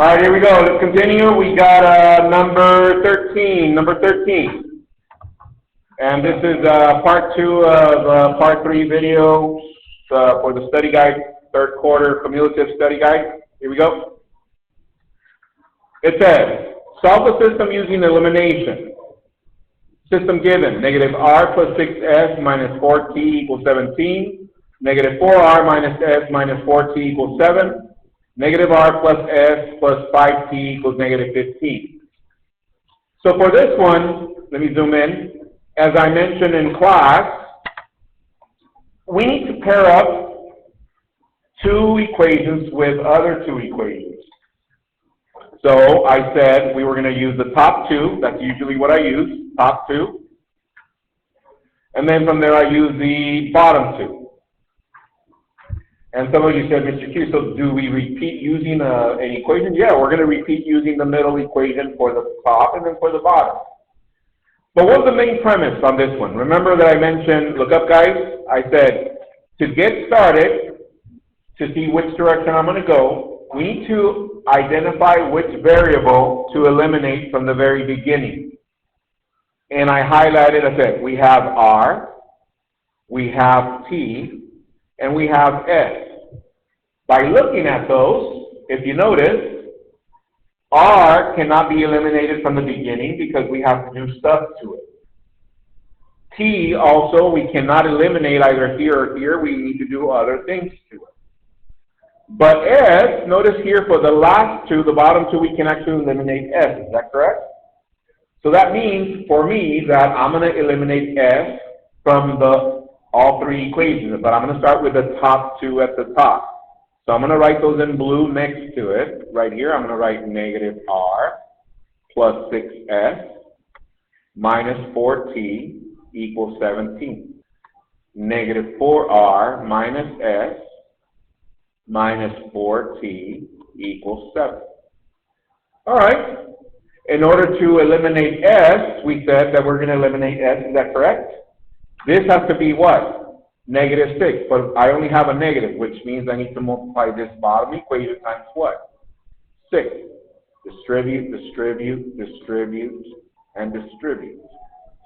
All right, here we go. Let's continue. We got number 13. And this is part 2 of part 3 video for the study guide, third quarter cumulative study guide. Here we go. It says, solve the system using elimination. System given, negative r plus 6s minus 4t equals 17, negative 4r minus s minus 4t equals 7, negative r plus s plus 5t equals negative 15. So for this one, let me zoom in. As I mentioned in class, we need to pair up two equations with other two equations. So I said we were going to use the top two. That's usually what I use, top two. And then from there I use the bottom two. And some of you said, Mr. Q, so do we repeat using an equation? Yeah, we're going to repeat using the middle equation for the top and then for the bottom. But what's the main premise on this one? Remember that I mentioned, look up guys, I said to get started, to see which direction I'm going to go, we need to identify which variable to eliminate from the very beginning. And I highlighted, I said, we have r, we have t, and we have s. By looking at those, if you notice, r cannot be eliminated from the beginning because we have to do stuff to it. T also, we cannot eliminate either here or here. We need to do other things to it. But s, notice here for the last two, the bottom two, we can actually eliminate s. Is that correct? So that means for me that I'm going to eliminate s from all three equations. But I'm going to start with the top two at the top. So I'm going to write those in blue next to it. Right here, I'm going to write negative r plus 6s minus 4t equals 17. Negative 4r minus s minus 4t equals 7. All right. In order to eliminate s, we said that we're going to eliminate s. Is that correct? This has to be what? Negative 6. But I only have a negative, which means I need to multiply this bottom equation times what? 6. Distribute, distribute, distribute, and distribute.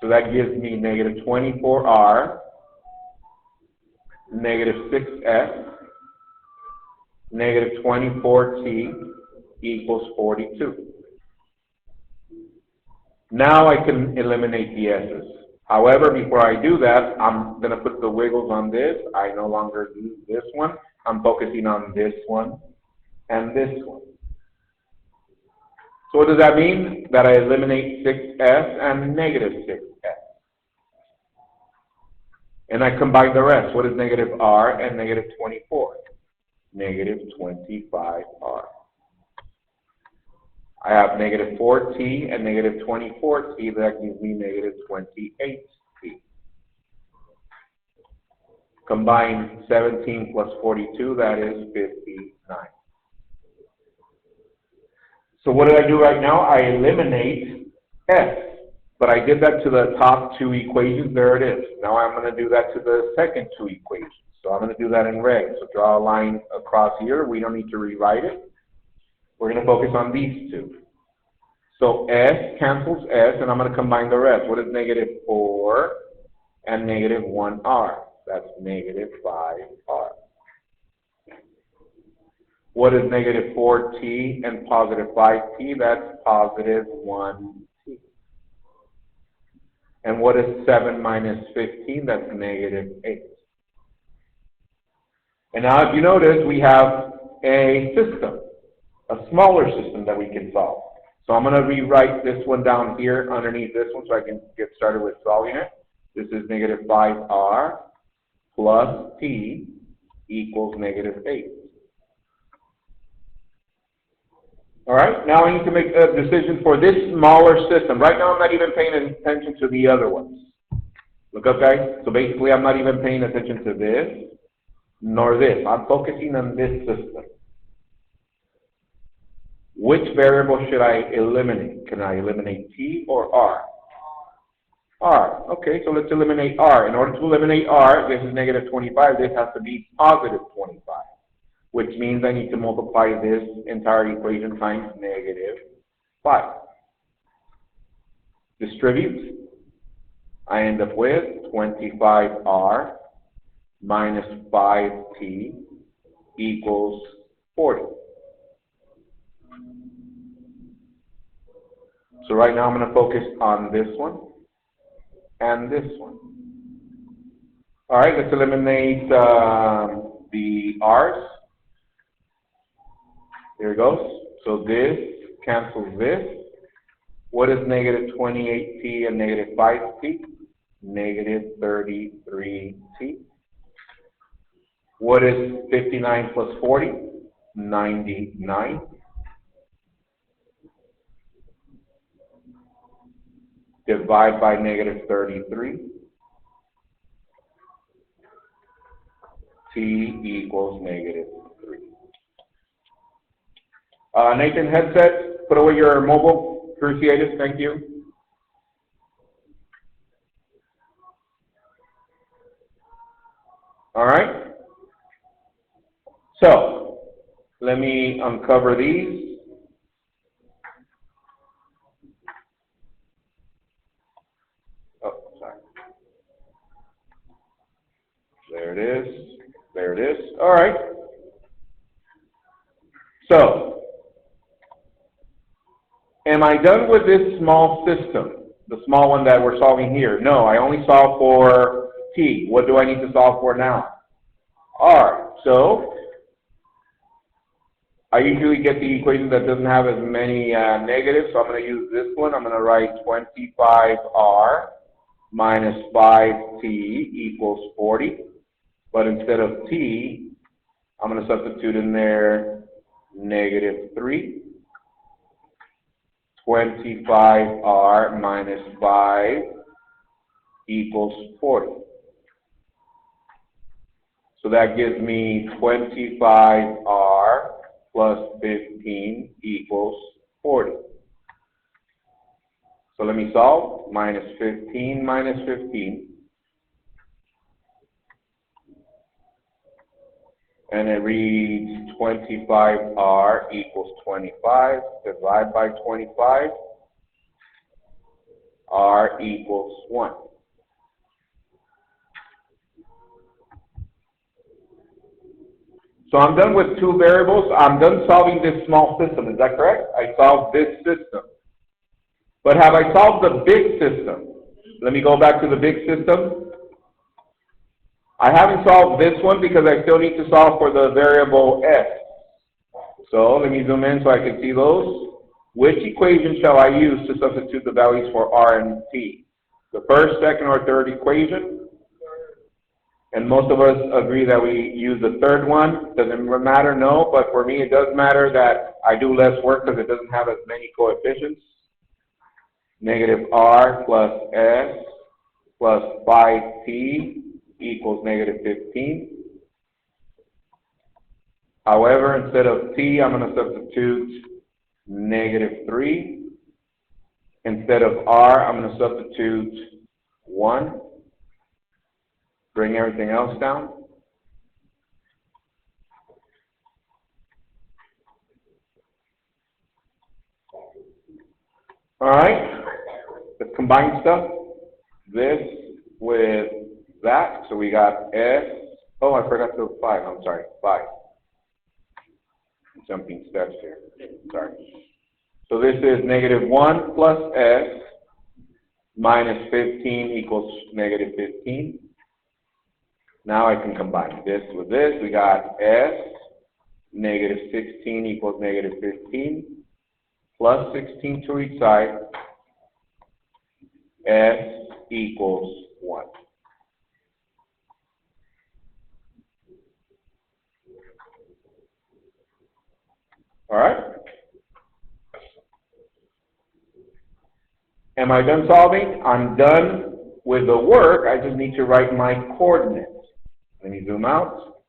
So that gives me negative 24r, negative 6s, negative 24t equals 42. Now I can eliminate the s's. However, before I do that, I'm going to put the wiggles on this. I no longer use this one. I'm focusing on this one and this one. So what does that mean? That I eliminate 6s and negative 6s. And I combine the rest. What is negative r and negative 24? Negative 25r. I have negative 4t and negative 24t. That gives me negative 28t. Combine 17 plus 42, that is 59. So what did I do right now? I eliminate s. But I did that to the top two equations. There it is. Now I'm going to do that to the second two equations. So I'm going to do that in red. So draw a line across here. We don't need to rewrite it. We're going to focus on these two. So s cancels s, and I'm going to combine the rest. What is negative 4 and negative 1r? That's negative 5r. What is negative 4t and positive 5t? That's positive 1t. And what is 7 minus 15? That's negative 8. And now if you notice, we have a system, a smaller system that we can solve. So I'm going to rewrite this one down here underneath this one so I can get started with solving it. This is negative 5r plus t equals negative 8. All right, now I need to make a decision for this smaller system. Right now I'm not even paying attention to the other ones. Look up guys. So basically I'm not even paying attention to this nor this. I'm focusing on this system. Which variable should I eliminate? Can I eliminate t or r? R. Okay, so let's eliminate r. In order to eliminate r, this is negative 25. This has to be positive 25. which means I need to multiply this entire equation times negative 5. Distribute. I end up with 25r minus 5t equals 40. So right now I'm going to focus on this one and this one. All right, let's eliminate the r's. Here it goes. So this cancels this. What is negative 28t and negative 5t? Negative 33t. What is 59 plus 40? 99. Divide by negative 33. T equals negative 3. Nathan, headset, put away your mobile. Appreciate it. Thank you. All right. So, let me uncover these. Oh, sorry. There it is. There it is. All right. So, am I done with this small system? The small one that we're solving here? No, I only solved for t. What do I need to solve for now? R. So, I usually get the equation that doesn't have as many negatives, so I'm going to use this one. I'm going to write 25r minus 5t equals 40. But instead of t, I'm going to substitute in there negative 3. 25r minus 5 equals 40. So that gives me 25r plus 15 equals 40. So let me solve. Minus 15 minus 15. And it reads 25r equals 25. Divide by 25. R equals 1. So I'm done with two variables. I'm done solving this small system. Is that correct? I solved this system. But have I solved the big system? Let me go back to the big system. I haven't solved this one because I still need to solve for the variable s. So let me zoom in so I can see those. Which equation shall I use to substitute the values for r and t? The first, second, or third equation? And most of us agree that we use the third one. Does it matter? No, but for me it does matter that I do less work because it doesn't have as many coefficients. Negative r plus s plus 5t equals negative 15. However, instead of t, I'm going to substitute negative 3. Instead of r, I'm going to substitute 1. Bring everything else down. All right, let's combine stuff. This with that. So we got s. Oh, I forgot to 5. I'm sorry, 5. Jumping steps here. Sorry. So this is negative 1 plus s minus 15 equals negative 15. Now I can combine this with this. We got s, negative 16 equals negative 15, plus 16 to each side, s equals 1. All right? Am I done solving? I'm done with the work. I just need to write my coordinates. Let me zoom out.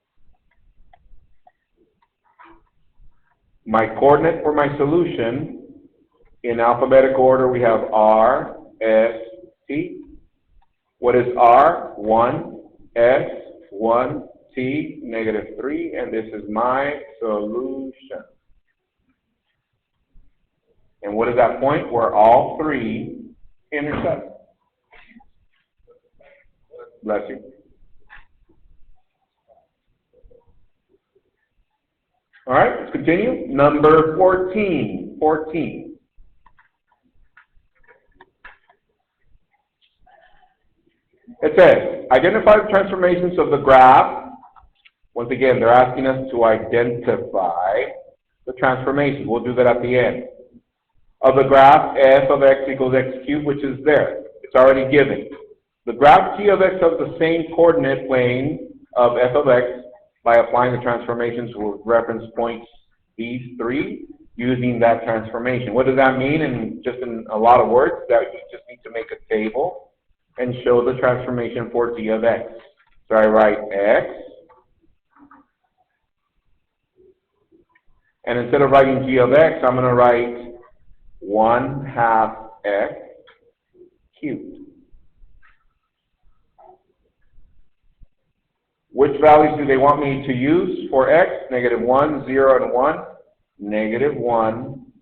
My coordinate for my solution, in alphabetical order, we have R, S, T. What is R? 1, S, 1, t, -3, and this is my solution. And what is that point? Where all three intersect. Bless you. All right, let's continue. Number 14. 14. It says, identify the transformations of the graph. Once again, they're asking us to identify the transformations. We'll do that at the end. Of the graph f of x equals x cubed, which is there. It's already given. The graph g of x of the same coordinate plane of f of x by applying the transformations with reference points these three using that transformation. What does that mean? And just in a lot of words, that you just need to make a table and show the transformation for g of x. So I write x, and instead of writing g of x, I'm going to write 1/2 x cubed. Which values do they want me to use for x? -1, 0, and 1. -1,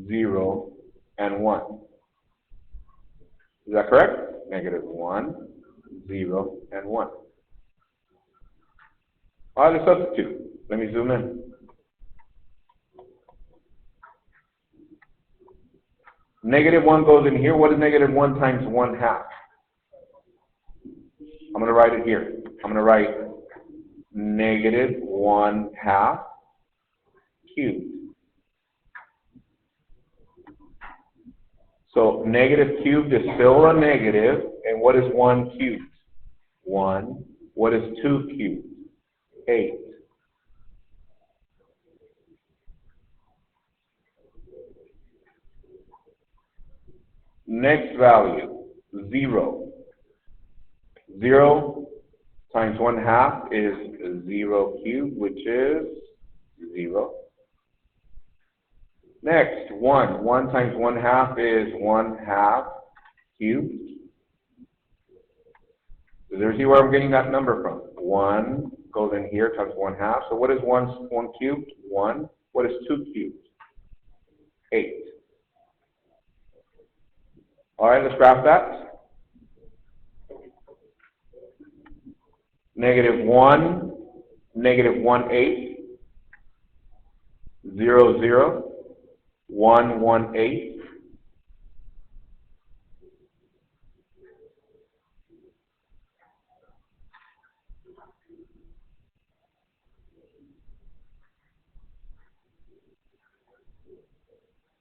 0, and 1. Is that correct? -1, 0, and 1. All right, let's substitute. Let me zoom in. -1 goes in here. What is -1 times 1/2? I'm going to write it here. I'm going to write -1/2 cubed. So negative cubed is still a negative. And what is 1 cubed? 1. What is 2 cubed? 8. Next value, 0. 0 times 1/2 is 0 cubed, which is 0. Next, 1. 1 times 1/2 is 1/2 cubed. So there's where I'm getting that number from. 1 goes in here times 1/2. So what is 1 cubed? 1. What is 2 cubed? 8. All right, let's graph that. -1, -1/8, 0, 0, 1, 1/8.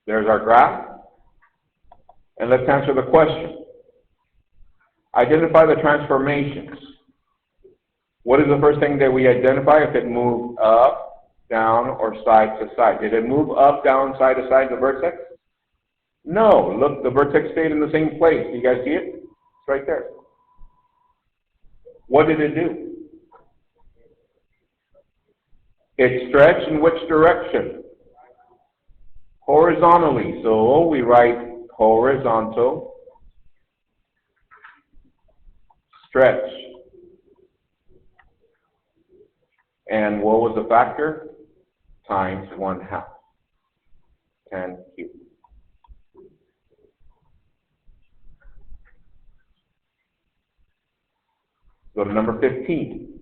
There's our graph. And let's answer the question. Identify the transformations. What is the first thing that we identify if it moved up, down, or side to side? Did it move up, down, side to side, the vertex? No. Look, the vertex stayed in the same place. Do you guys see it? It's right there. What did it do? It stretched in which direction? Horizontally. So we write horizontal stretch. And what was the factor? Times 1/2. 10 cubed. Go to number 15.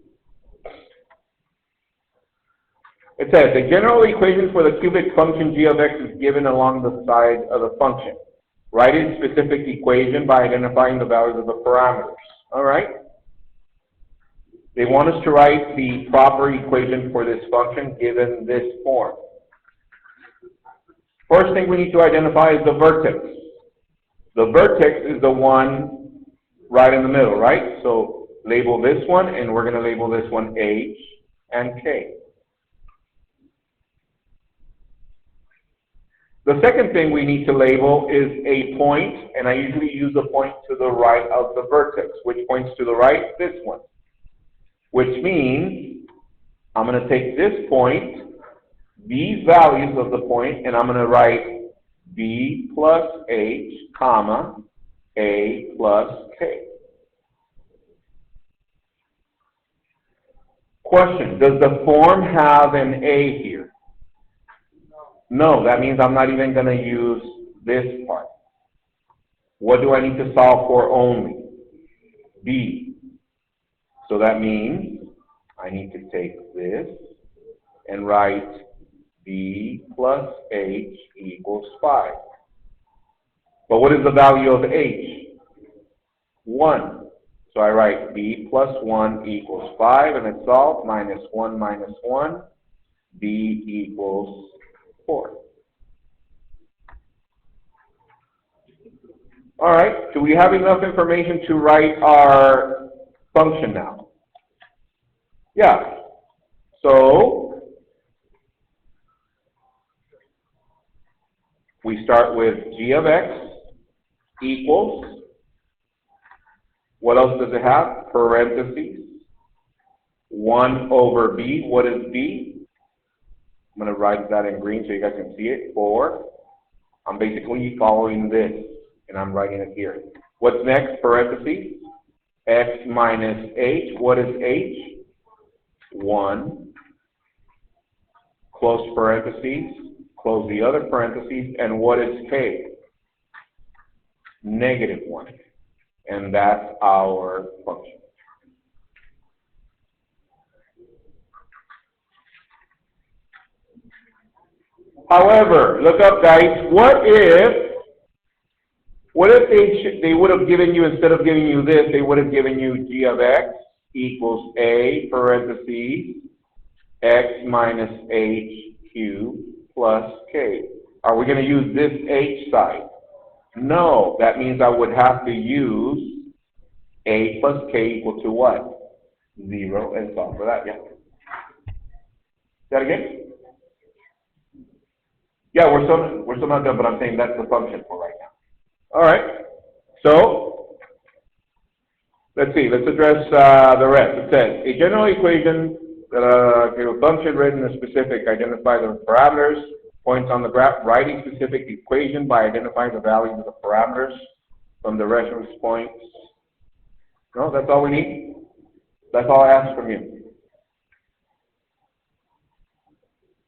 It says, the general equation for the cubic function g of x is given along the side of the function. Write a specific equation by identifying the values of the parameters. All right? They want us to write the proper equation for this function given this form. First thing we need to identify is the vertex. The vertex is the one right in the middle, right? So label this one, and we're going to label this one H and K. The second thing we need to label is a point, and I usually use a point to the right of the vertex. Which points to the right? This one. Which means I'm going to take this point, these values of the point, and I'm going to write B plus H, comma, A plus K. Question, does the form have an A here? No, that means I'm not even going to use this part. What do I need to solve for only? B. So that means I need to take this and write B plus H equals 5. But what is the value of H? 1. So I write B plus 1 equals 5, and it's solved. Minus 1 minus 1, B equals 4. All right, do we have enough information to write our function now? Yeah. So we start with g of x equals, what else does it have? Parentheses, 1 over b. What is b? I'm going to write that in green so you guys can see it. 4. I'm basically following this, and I'm writing it here. What's next? Parentheses, x minus h. What is h? 1. Close parentheses, close the other parentheses, and what is k? Negative 1. And that's our function. However, look up, guys. What if they would have given you, instead of giving you this, they would have given you g of x equals a parentheses x minus h cubed plus k. Are we going to use this h side? No, that means I would have to use a plus k equal to what? 0, and solve for that, yeah. That again? Yeah, we're still not done, but I'm saying that's the function for right now. All right, so let's see, let's address the rest. It says, a general equation that a function written in a specific identifies the parameters, points on the graph, write a specific equation by identifying the values of the parameters from the reference points. No, that's all we need. That's all I ask from you.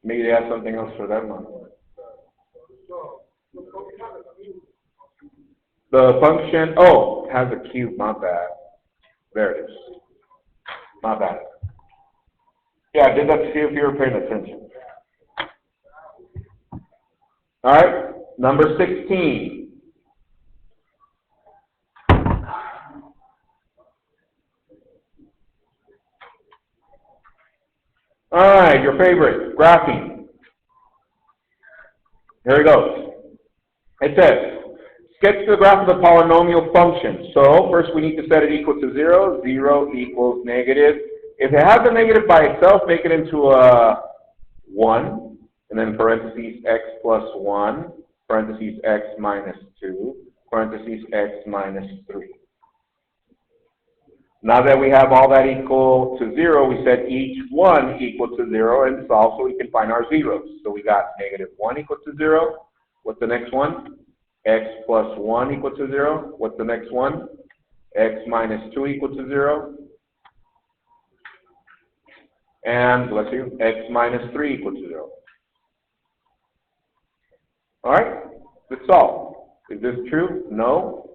Maybe they have something else for them. The function, oh, has a cube, not bad. There it is. Not bad. Yeah, I did that to see if you were paying attention. All right, number 16. All right, your favorite, graphing. Here it goes. It says, sketch the graph of the polynomial function. So first we need to set it equal to 0. 0 equals negative. If it has a negative by itself, make it into a 1. And then parentheses x plus 1, parentheses x minus 2, parentheses x minus 3. Now that we have all that equal to 0, we set each one equal to 0 and solve so we can find our zeros. So we got negative 1 equal to 0. What's the next one? X plus 1 equal to 0. What's the next one? X minus 2 equal to 0. And, let's see, x minus 3 equal to 0. All right, let's solve. Is this true? No.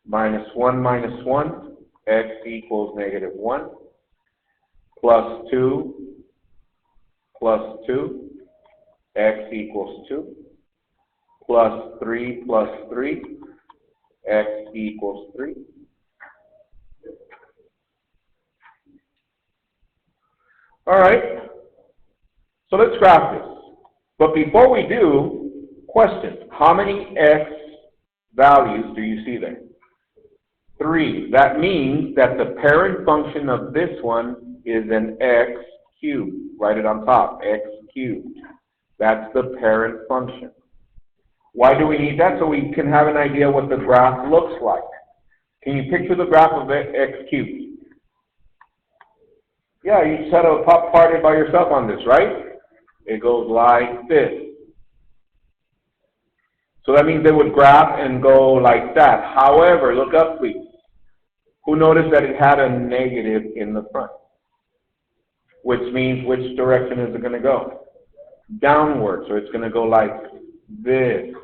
Minus 1 minus 1, x equals negative 1. Plus 2, plus 2, x equals 2. Plus 3 plus 3, x equals 3. All right, so let's graph this. But before we do, question, how many x values do you see there? 3. That means that the parent function of this one is an x cubed. Write it on top, x cubed. That's the parent function. Why do we need that? So we can have an idea what the graph looks like. Can you picture the graph of x cubed? Yeah, you just had a pop party by yourself on this, right? It goes like this. So that means they would graph and go like that. However, look up please. Who noticed that it had a negative in the front? which means which direction is it going to go? Downward. So it's going to go like this.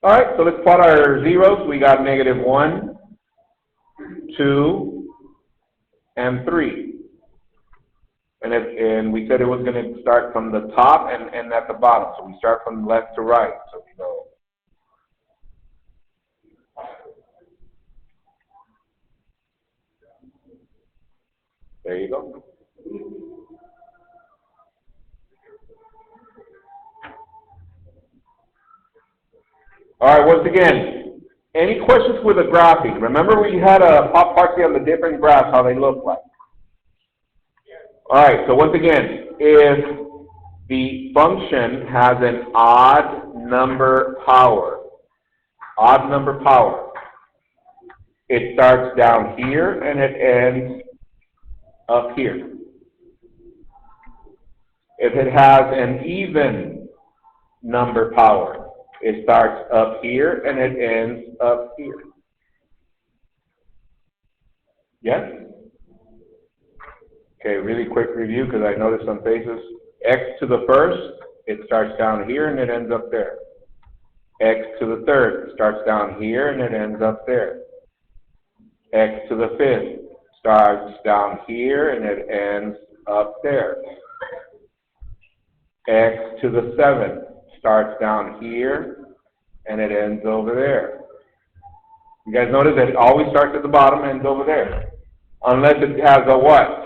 All right, so let's plot our zeros. We got -1, 2, and 3. And we said it was going to start from the top and end at the bottom. So we start from left to right. So we go. There you go. All right, once again, any questions with a graphic? Remember we had a pop party on the different graphs, how they look like. All right, so once again, if the function has an odd number power, it starts down here and it ends up here. If it has an even number power, it starts up here and it ends up here. Yes? Okay, really quick review because I noticed some faces. X to the first, it starts down here and it ends up there. X to the third starts down here and it ends up there. X to the fifth starts down here and it ends up there. X to the seventh starts down here and it ends over there. You guys notice that it always starts at the bottom and ends over there. Unless it has a what?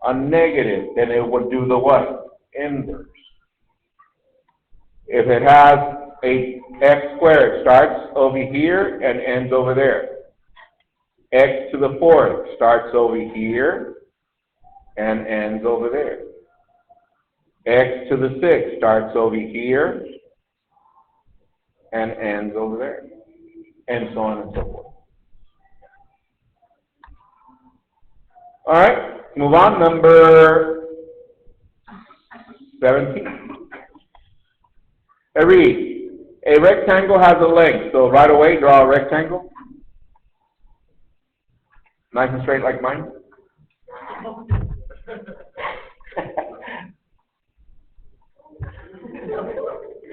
A negative, then it would do the what? Inverse. If it has a x squared, starts over here and ends over there. X to the fourth starts over here and ends over there. X to the sixth starts over here and ends over there. And so on and so forth. All right, move on. Number 17. I read, a rectangle has a length. So right away, draw a rectangle. Nice and straight like mine.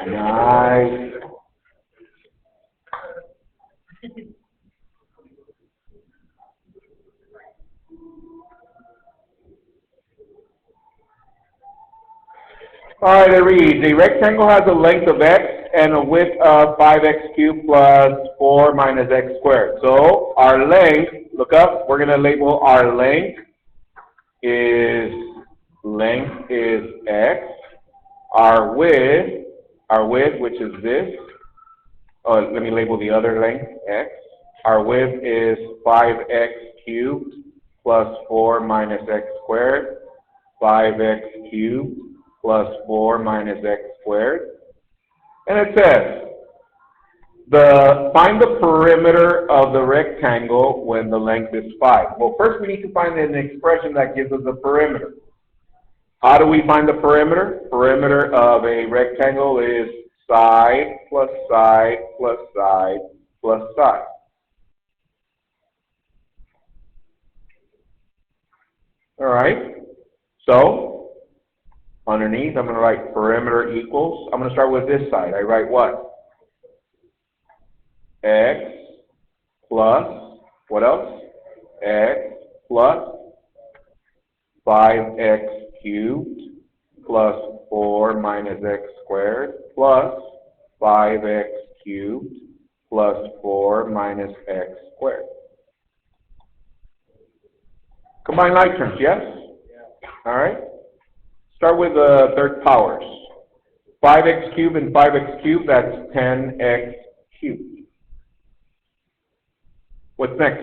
Nice. All right, it reads, a rectangle has a length of x and a width of 5x cubed plus 4 minus x squared. So our length, look up, we're going to label our length is x. Our width, which is this. Oh, let me label the other length, x. Our width is 5x cubed plus 4 minus x squared. 5x cubed plus 4 minus x squared. And it says, find the perimeter of the rectangle when the length is 5. Well, first we need to find an expression that gives us the perimeter. How do we find the perimeter? Perimeter of a rectangle is side plus side plus side plus side. All right. So, underneath, I'm going to write perimeter equals. I'm going to start with this side. I write what? X plus, what else? X plus 5x cubed plus 4 minus x squared plus 5x cubed plus 4 minus x squared. Combine like terms, yes? Yeah. All right. Start with the third powers. 5x cubed and 5x cubed, that's 10x cubed. What's next?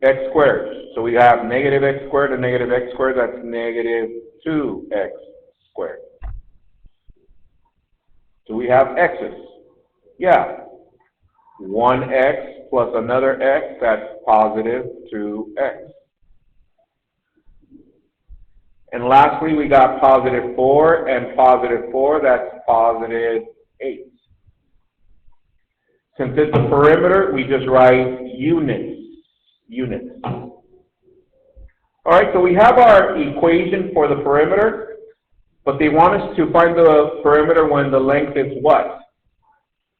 X squared. So we have negative x squared and negative x squared, that's negative 2x squared. So we have x's. Yeah. 1x plus another x, that's positive 2x. And lastly, we got positive 4 and positive 4, that's positive 8. Since it's a perimeter, we just write units. All right, so we have our equation for the perimeter, but they want us to find the perimeter when the length is what?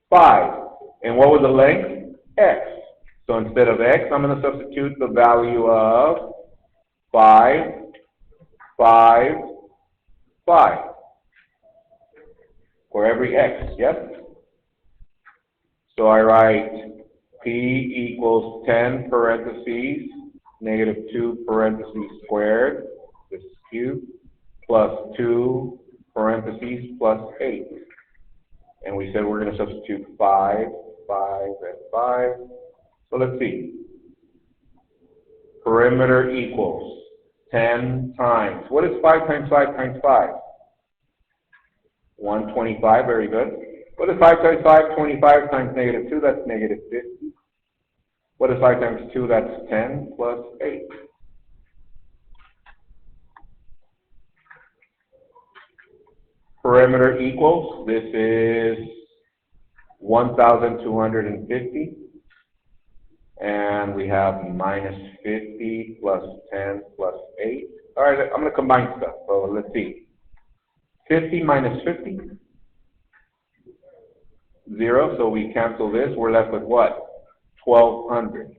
5. And what was the length? X. So instead of X, I'm going to substitute the value of 5, 5, 5 for every X, yes? So I write P equals 10 parentheses, negative 2 parentheses squared, this is cubed, plus 2 parentheses plus 8. And we said we're going to substitute 5, 5, and 5. So let's see. Perimeter equals 10 times. What is 5 times 5 times 5? 125, very good. What is 5 times 5? 25 times negative 2, that's negative 50. What is 5 times 2? That's 10 plus 8. Perimeter equals, this is 1,250. And we have minus 50 plus 10 plus 8. All right, I'm going to combine stuff. So let's see. 50 minus 50, 0. So we cancel this. We're left with what? 1,200.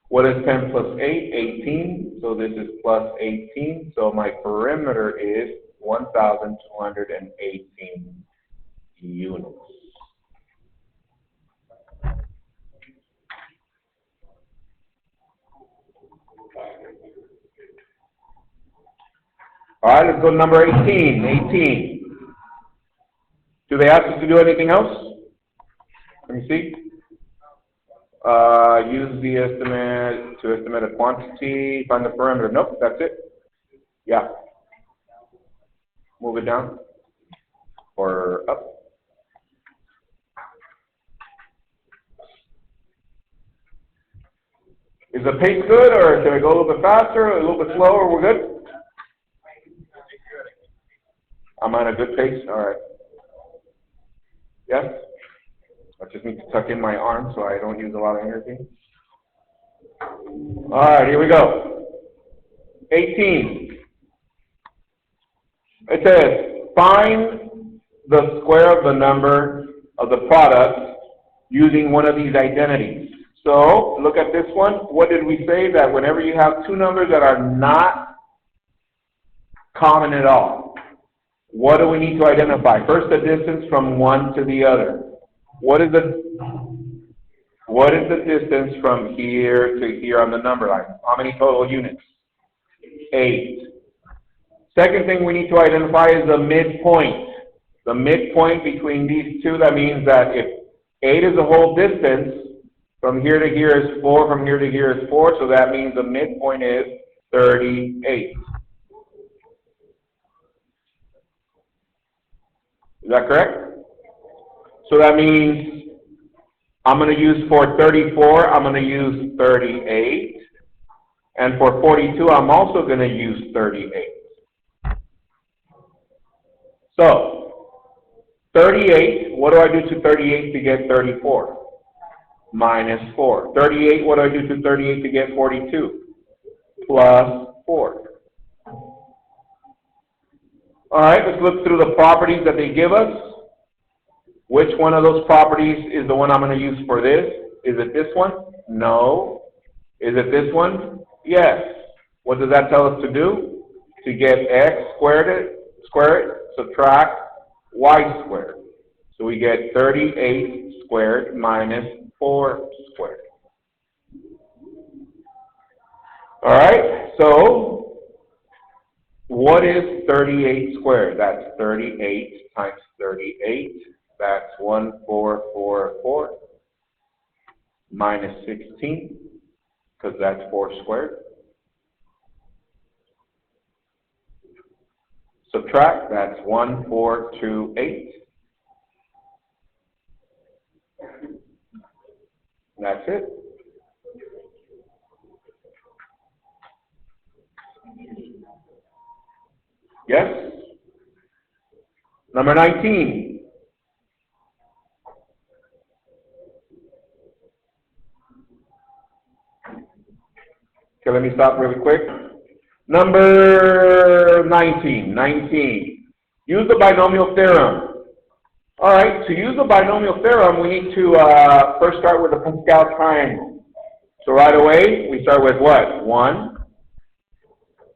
What is 10 plus 8? 18. So this is plus 18. So my perimeter is 1,218 units. All right, let's go to number 18. 18. Do they ask us to do anything else? Let me see. Use the estimate to estimate a quantity, find the perimeter. Nope, that's it. Yeah. Move it down or up. Is the pace good, or should I go a little bit faster, a little bit slower? We're good? I'm on a good pace? All right. Yes? I just need to tuck in my arm so I don't use a lot of energy. All right, here we go. 18. It says, find the square of the number of the product using one of these identities. So, look at this one. What did we say? That whenever you have two numbers that are not common at all, what do we need to identify? First, the distance from one to the other. What is the distance from here to here on the number line? How many total units? 8. Second thing we need to identify is the midpoint. The midpoint between these two, that means that if 8 is the whole distance, from here to here is 4, from here to here is 4, so that means the midpoint is 38. Is that correct? So that means I'm going to use for 34, I'm going to use 38. And for 42, I'm also going to use 38. So, 38, what do I do to 38 to get 34? Minus 4. 38, what do I do to 38 to get 42? Plus 4. All right, let's look through the properties that they give us. Which one of those properties is the one I'm going to use for this? Is it this one? No. Is it this one? Yes. What does that tell us to do? To get x square it, subtract y squared. So we get 38 squared minus 4 squared. All right, so what is 38 squared? That's 38 times 38. That's 1444 minus 16, because that's 4 squared. Subtract, that's 1428. That's it. Yes? Number 19. Okay, let me stop really quick. Number 19. Use the binomial theorem. All right, to use the binomial theorem, we need to first start with the Pascal triangle. So right away, we start with what? 1.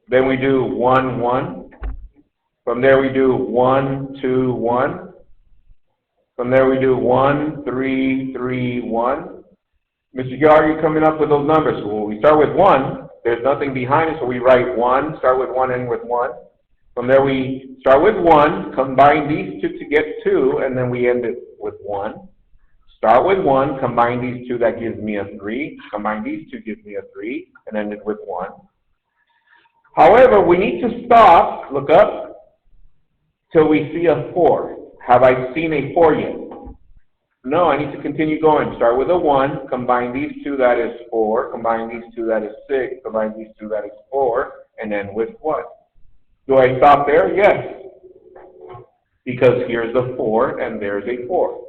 Then we do 1, 1. From there, we do 1, 2, 1. From there, we do 1, 3, 3, 1. Mr. Gill, are you coming up with those numbers? Well, we start with 1. There's nothing behind it, so we write 1, start with 1, end with 1. From there, we start with 1, combine these two to get 2, and then we end it with 1. Start with 1, combine these two, that gives me a 3. Combine these two, gives me a 3, and end it with 1. However, we need to stop, look up, till we see a 4. Have I seen a 4 yet? No, I need to continue going. Start with a 1, combine these two, that is 4. Combine these two, that is 6. Combine these two, that is 4. And end with what? Do I stop there? Yes. Because here's the 4 and there's a 4.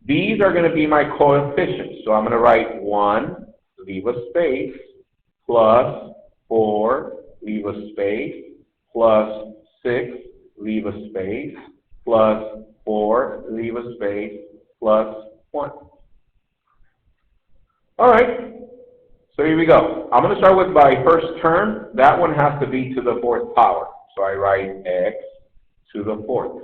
These are going to be my coefficients. So I'm going to write 1, leave a space, plus 4, leave a space, plus 6, leave a space, plus 4, leave a space, plus 1. All right. So here we go. I'm going to start with my first term. That one has to be to the 4th power. So I write x to the 4th.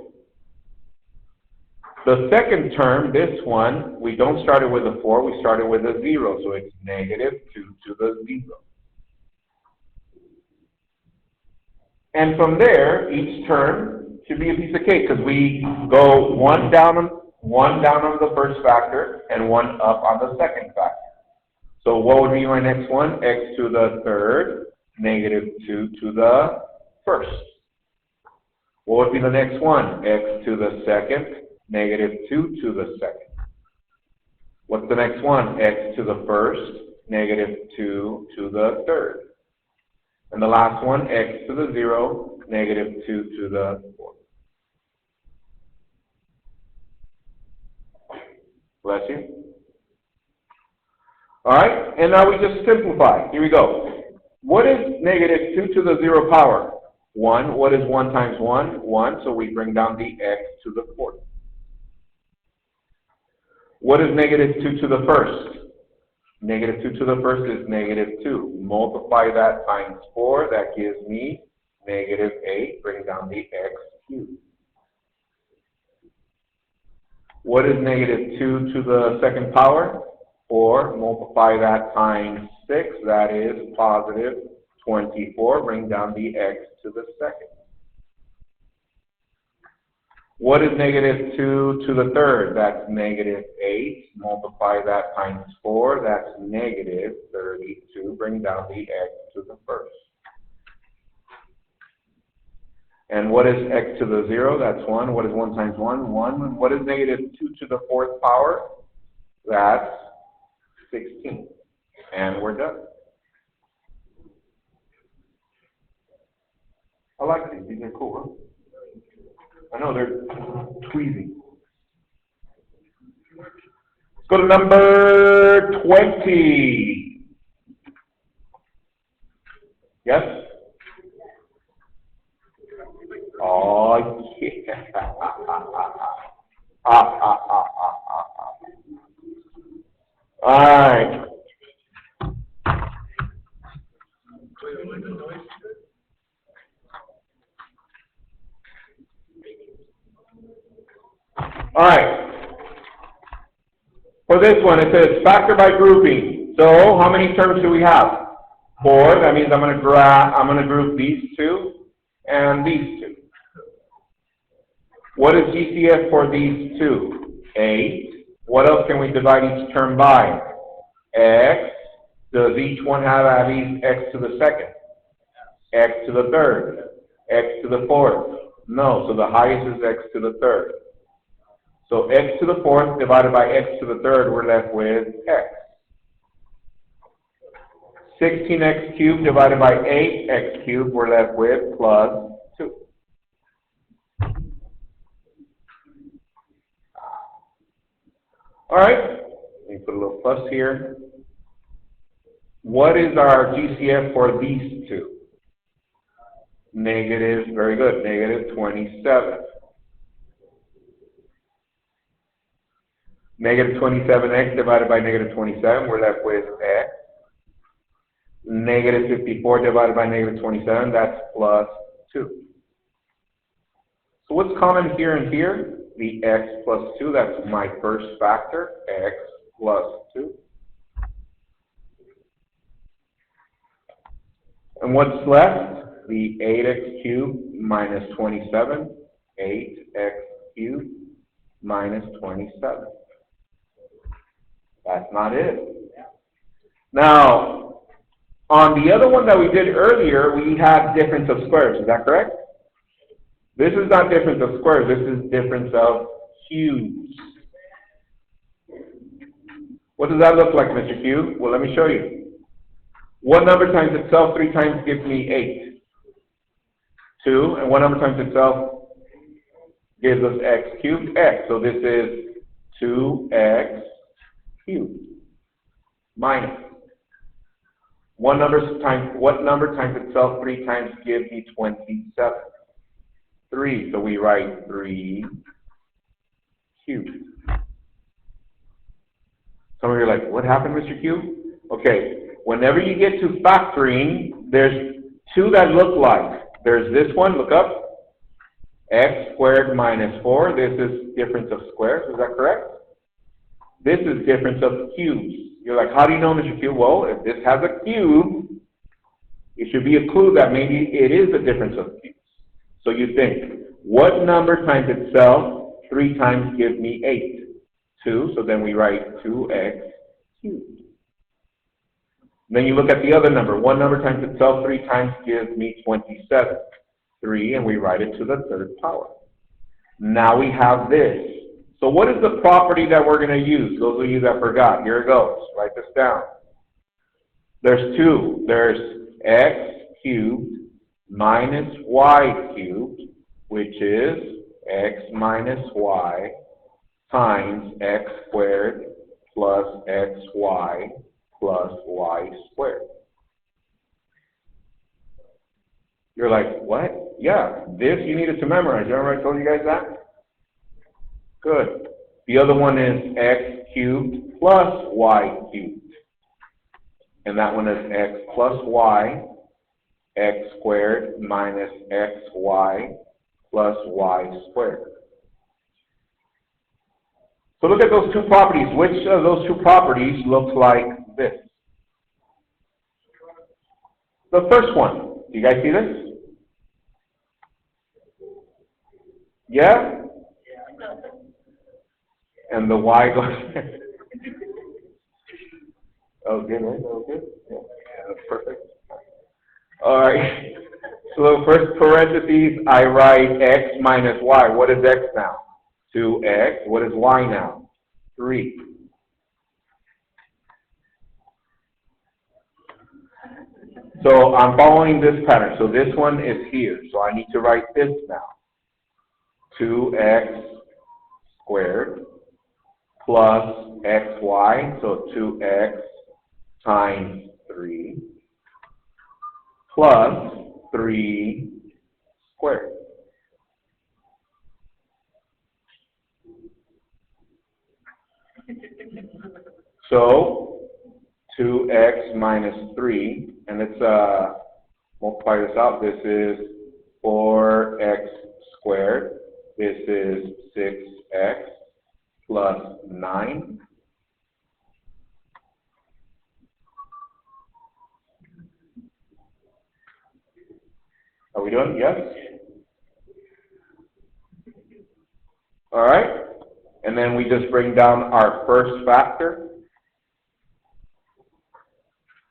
The second term, this one, we don't start it with a 4, we started with a 0. So it's negative 2 to the 0. And from there, each term should be a piece of cake because we go one down on the first factor and 1 up on the second factor. So what would be my next one? X to the 3rd, negative 2 to the 1st. What would be the next one? X to the 2nd, negative 2 to the 2nd. What's the next one? X to the 1st, negative 2 to the 3rd. And the last one, x to the 0, negative 2 to the 4th. Bless you. All right, and now we just simplify. Here we go. What is negative 2 to the 0 power? 1. What is 1 times 1? 1, so we bring down the x to the 4th. What is negative 2 to the 1st? Negative 2 to the 1st is negative 2. Multiply that times 4. That gives me negative 8. Bring down the x cubed. What is negative 2 to the 2nd power? 4. Multiply that times 6. That is positive 24. Bring down the x to the 2nd. What is negative 2 to the 3rd? That's negative 8. Multiply that times 4. That's negative 32. Bring down the x to the 1st. And what is x to the 0? That's 1. What is 1 times 1? 1. What is negative 2 to the 4th power? That's 16. And we're done. I like these. These are cool, huh? I know they're tweezy. Let's go to number 20. Yes? Oh, yeah. All right. All right. For this one, it says factor by grouping. So how many terms do we have? 4. That means I'm going to group these two and these two. What is GCF for these two? 8. What else can we divide each term by? X. Does each one have at least x to the 2nd? X to the 3rd? X to the 4th? No, so the highest is x to the 3rd. So x to the 4th divided by x to the 3rd, we're left with x. 16x cubed divided by 8x cubed, we're left with plus 2. All right, let me put a little plus here. What is our GCF for these two? Negative, very good, negative 27. Negative 27x divided by negative 27, we're left with x. Negative 54 divided by negative 27, that's plus 2. So what's common here and here? The x plus 2, that's my first factor, x plus 2. And what's left? The 8x cubed minus 27, 8x cubed minus 27. That's not it. Now, on the other one that we did earlier, we had difference of squares. Is that correct? This is not difference of squares. This is difference of cubes. What does that look like, Mr. Q? Well, let me show you. What number times itself 3 times gives me 8? 2. And what number times itself gives us x cubed? X. So this is 2x cubed minus. What number times itself 3 times gives me 27? 3. So we write 3 cubed. Some of you are like, what happened, Mr. Q? Okay, whenever you get to factoring, there's 2 that look like. There's this one, look up. X squared minus 4. This is difference of squares. Is that correct? This is difference of cubes. You're like, how do you know, Mr. Q? Well, if this has a cube, it should be a clue that maybe it is a difference of cubes. So you think, what number times itself 3 times gives me 8? 2, so then we write 2x cubed. Then you look at the other number. What number times itself 3 times gives me 27? 3, and we write it to the 3rd power. Now we have this. So what is the property that we're going to use? Those of you that forgot, here it goes. Write this down. There's 2. There's x cubed minus y cubed, which is x minus y times x squared plus xy plus y squared. You're like, what? Yeah, this you needed to memorize. Remember I told you guys that? Good. The other one is x cubed plus y cubed. And that one is x plus y, x squared minus xy plus y squared. So look at those 2 properties. Which of those 2 properties looks like this? The first one. Do you guys see this? Yeah? And the y goes there. Oh, good, right? Oh, good. Yeah, that's perfect. All right. So the first parentheses, I write x minus y. What is x now? 2x. What is y now? 3. So I'm following this pattern. So this one is here. So I need to write this now. 2x squared plus xy. So 2x times 3 plus 3 squared. So 2x minus 3, and let's multiply this out. This is 4x squared. This is 6x plus 9. Are we done? Yes? All right. And then we just bring down our first factor,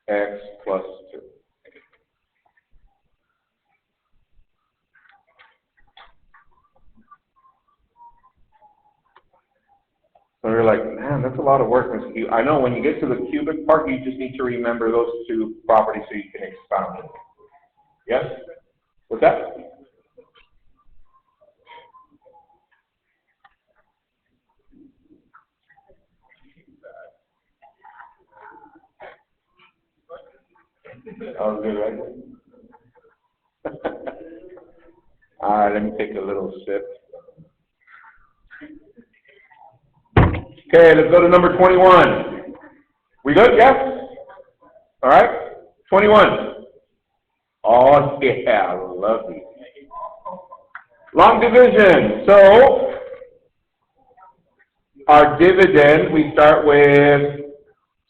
x plus 2. So you're like, man, that's a lot of work, Mr. Q. I know, when you get to the cubic part, you just need to remember those 2 properties so you can expound it. Yes? What's that? That was good, right? All right, let me take a little sip. Okay, let's go to number 21. We good? Yes? All right? 21. Oh, yeah, lovely. Long division. So, our dividend, we start with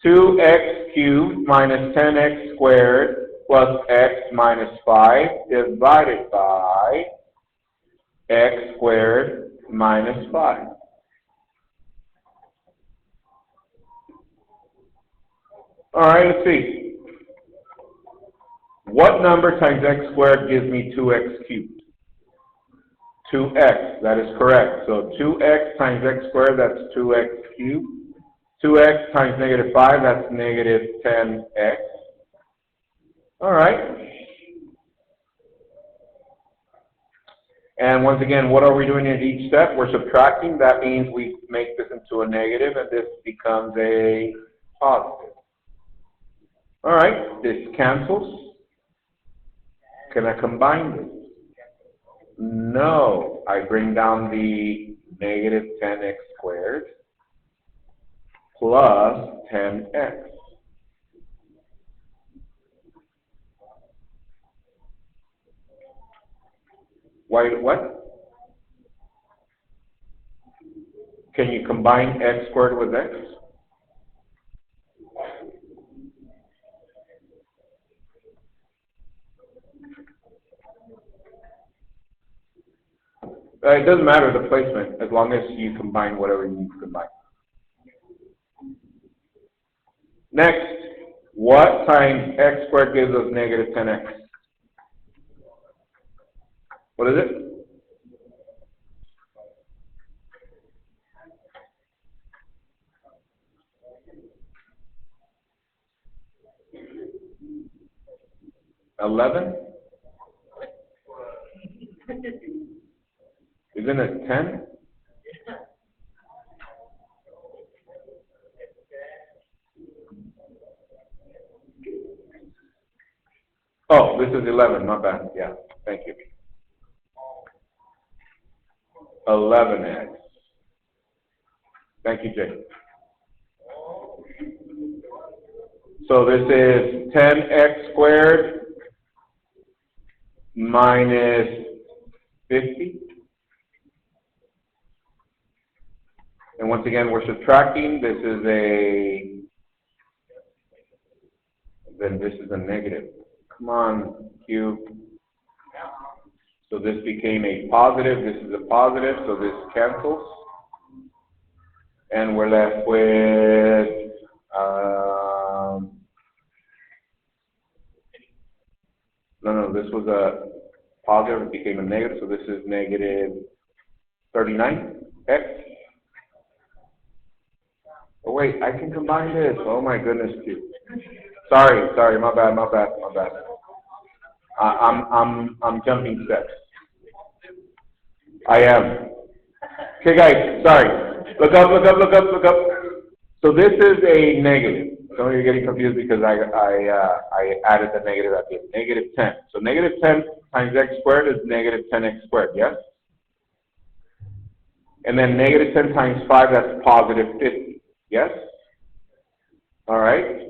2x cubed minus 10x squared plus x minus 5 divided by x squared minus 5. All right, let's see. What number times x squared gives me 2x cubed? 2x, that is correct. So 2x times x squared, that's 2x cubed. 2x times negative 5, that's negative 10x. All right. And once again, what are we doing at each step? We're subtracting. That means we make this into a negative, and this becomes a positive. All right, this cancels. Can I combine this? No. I bring down the negative 10x squared plus 10x. Why, what? Can you combine x squared with x? It doesn't matter the placement, as long as you combine whatever you need to combine. Next, what times x squared gives us negative 10x? What is it? $11? Isn't it 10? Oh, this is 11, my bad. Yeah, thank you. 11x. Thank you, Jay. So this is 10x squared minus 50. And once again, we're subtracting. This is then this is a negative. Come on, Q. So this became a positive. This is a positive, so this cancels. And we're left with, no, this was a positive. It became a negative, so this is negative 39x. Oh wait, I can combine this. Oh my goodness, Q. Sorry, my bad. I'm jumping steps. I am. Okay, guys, sorry. Look up. So this is a negative. Some of you are getting confused because I added the negative at the end. Negative 10. So negative 10 times x squared is negative 10x squared, yes? And then negative 10 times 5, that's positive 50, yes? All right.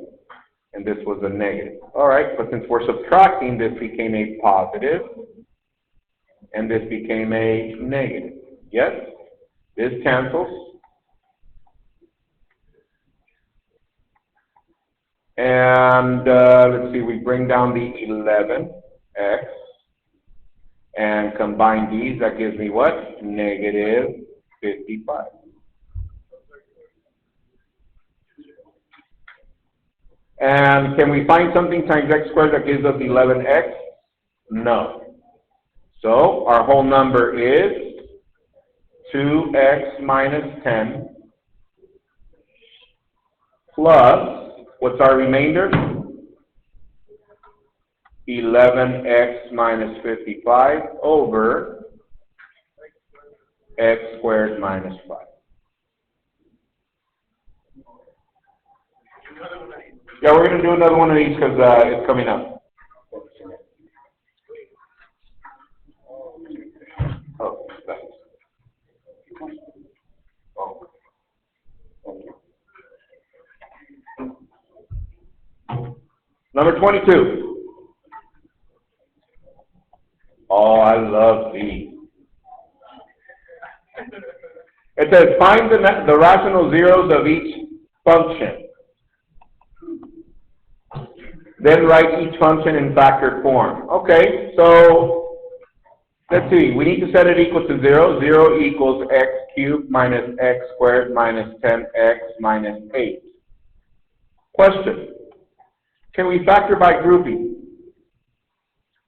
And this was a negative. All right, but since we're subtracting, this became a positive, and this became a negative. Yes? This cancels. And let's see, we bring down the 11x and combine these. That gives me what? Negative 55. And can we find something times x squared that gives us 11x? No. So our whole number is 2x minus 10 plus, what's our remainder? 11x minus 55 over x squared minus 5. Yeah, we're going to do another one of these because it's coming up. Oh, thanks. Oh. Number 22. Oh, I love these. It says find the rational zeros of each function. Then write each function in factored form. Okay, so let's see. We need to set it equal to 0. 0 equals x cubed minus x squared minus 10x minus 8. Question. Can we factor by grouping?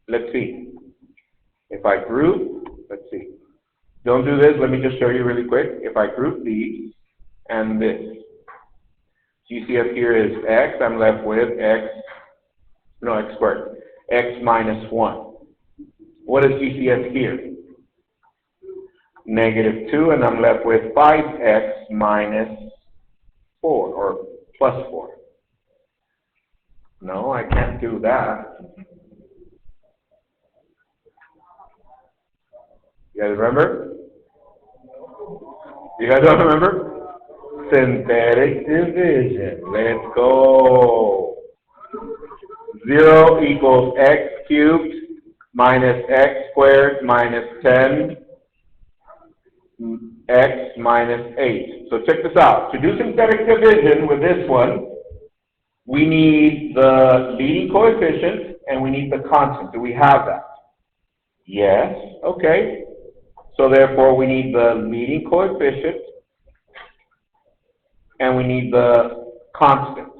Let's see. If I group, let's see. Don't do this. Let me just show you really quick. If I group these and this. GCF here is x. I'm left with x squared. X minus 1. What is GCF here? Negative 2, and I'm left with 5x minus 4, or plus 4. No, I can't do that. You guys remember? You guys don't remember? Synthetic division. Let's go. 0 equals x cubed minus x squared minus 10 x minus 8. So check this out. To do synthetic division with this one, we need the leading coefficient and we need the constant. Do we have that? Yes. Okay. So therefore we need the leading coefficient and we need the constant.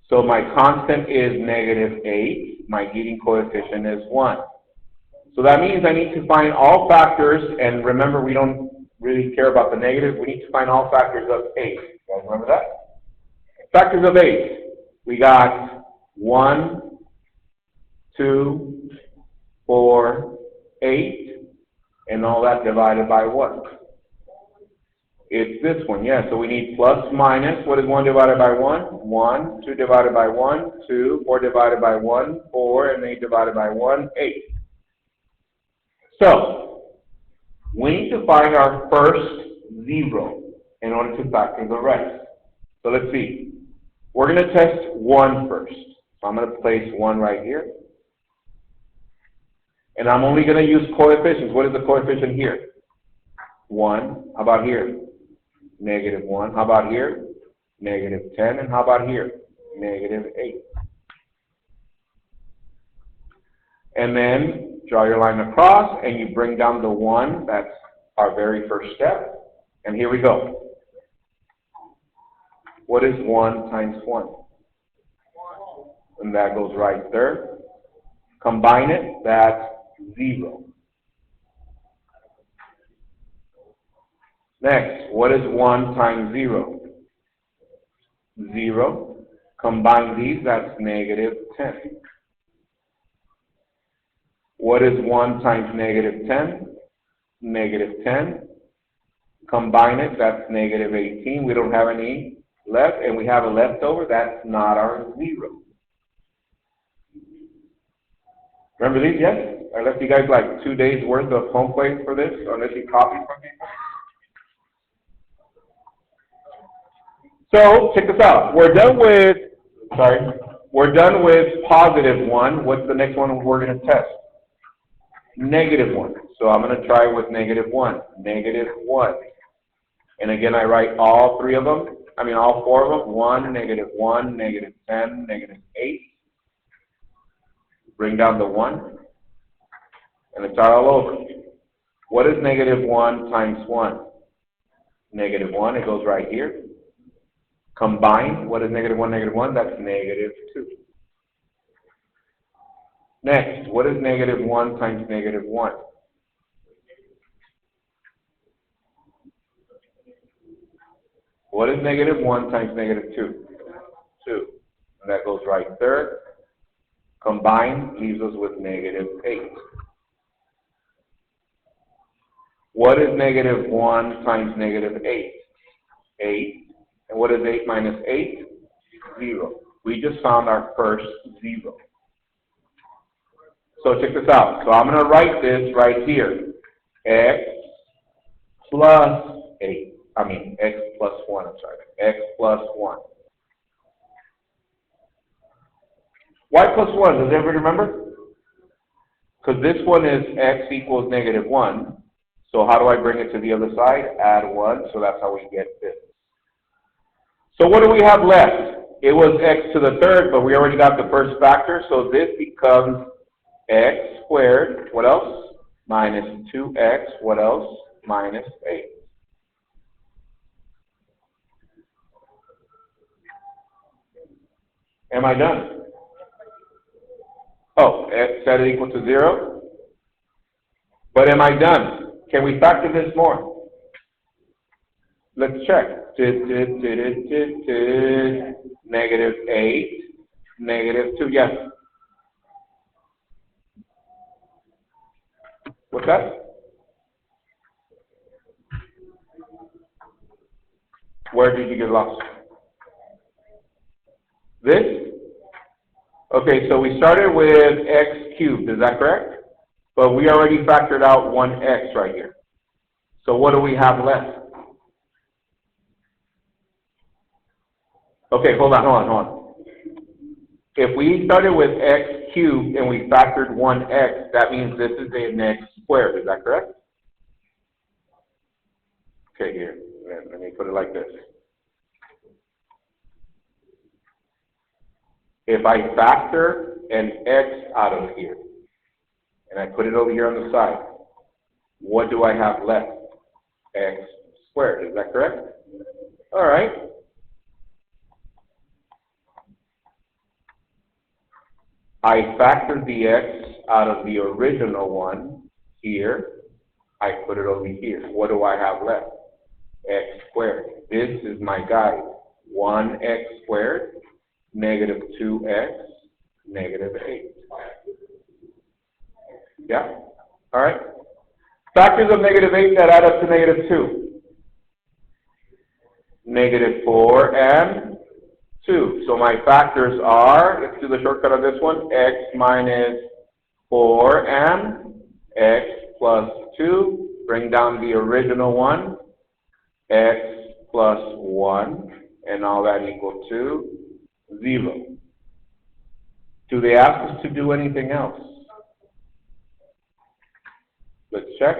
So my constant is negative 8. My leading coefficient is 1. So that means I need to find all factors, and remember we don't really care about the negative. We need to find all factors of 8. You guys remember that? Factors of 8. We got 1, 2, 4, 8, and all that divided by what? It's this one, yeah. So we need plus minus. What is 1 divided by 1? 1. 2 divided by 1, 2. 4 divided by 1, 4. And 8 divided by 1, 8. So, we need to find our first 0 in order to factor the rest. So let's see. We're going to test 1 first. So I'm going to place 1 right here. And I'm only going to use coefficients. What is the coefficient here? 1. How about here? Negative 1. How about here? Negative 10. And how about here? Negative 8. And then draw your line across and you bring down the 1. That's our very first step. And here we go. What is 1 times 1? And that goes right there. Combine it, that's 0. Next, what is 1 times 0? 0. Combine these, that's negative 10. What is 1 times negative 10? Negative 10. Combine it, that's negative 18. We don't have any left, and we have a leftover. That's not our 0. Remember these, yes? I left you guys like 2 days worth of homework for this, unless you copied from people. So, check this out. We're done with positive 1. What's the next one we're going to test? Negative 1. So I'm going to try with negative 1. Negative 1. And again, I write all 4 of them. 1, negative 1, negative 10, negative 8. Bring down the 1. And it's all over. What is negative 1 times 1? Negative 1, it goes right here. Combine, what is negative 1, negative 1? That's negative 2. Next, what is negative 1 times negative 1? What is negative 1 times negative 2? 2. And that goes right there. Combine leaves us with negative 8. What is negative 1 times negative 8? 8. And what is 8 minus 8? 0. We just found our first 0. So check this out. So I'm going to write this right here. X plus 8. X plus 1, I'm sorry. X plus 1. Why plus 1? Does everybody remember? Because this one is x equals negative 1. So how do I bring it to the other side? Add 1. So that's how we get this. So what do we have left? It was x to the third, but we already got the first factor. So this becomes x squared. What else? Minus 2x. What else? Minus 8. Am I done? Oh, x set it equal to 0. But am I done? Can we factor this more? Let's check. Negative 8, negative 2. Yes. What's that? Where did you get lost? This? Okay, so we started with x cubed, is that correct? But we already factored out 1x right here. So what do we have left? Okay, hold on. If we started with x cubed and we factored 1x, that means this is an x squared, is that correct? Okay, here, let me put it like this. If I factor an x out of here, and I put it over here on the side, what do I have left? X squared, is that correct? All right. I factored the x out of the original one here. I put it over here. What do I have left? X squared. This is my guide. 1x squared. Negative 2x, negative 8. Yeah? All right? Factors of negative 8 that add up to negative 2. Negative 4 and 2. So my factors are, let's do the shortcut on this one, x minus 4 and x plus 2. Bring down the original one, x plus 1, and all that equal to 0. Do they ask us to do anything else? Let's check.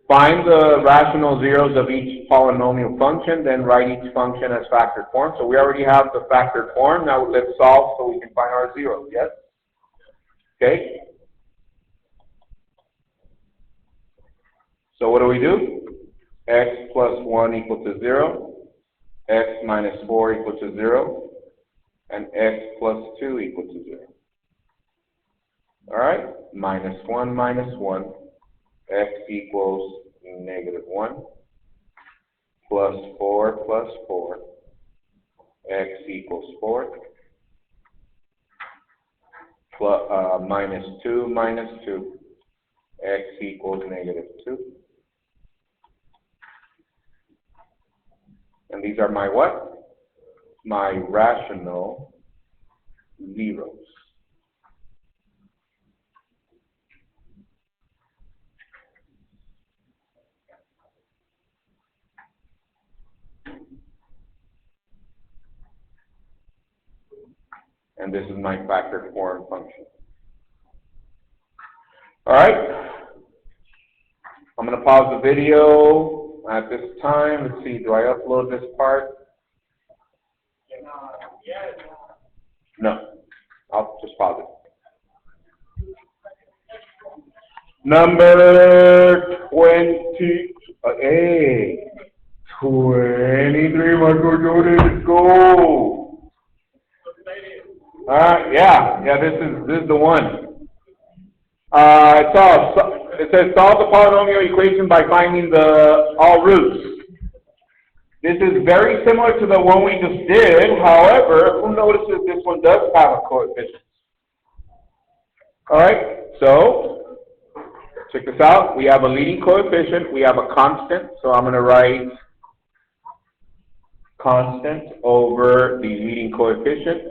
Find the rational zeros of each polynomial function, then write each function as factored form. So we already have the factored form. Now let's solve so we can find our zeros. Yes? Okay. So what do? X plus 1 equal to 0. X minus 4 equal to 0, and x plus 2 equal to 0. All right, minus 1, x equals negative 1, plus 4, x equals 4, plus, minus 2, x equals negative 2. And these are my what? My rational zeros. And this is my factored form function. All right. I'm going to pause the video at this time. Let's see, do I upload this part? No. I'll just pause it. Number 20. 23, Marco Jordan, let's go. Yeah, this is the one. It says solve the polynomial equation by finding all roots. This is very similar to the one we just did. However, who notices this one does have a coefficient? All right, so check this out. We have a leading coefficient. We have a constant. So I'm going to write constant over the leading coefficient.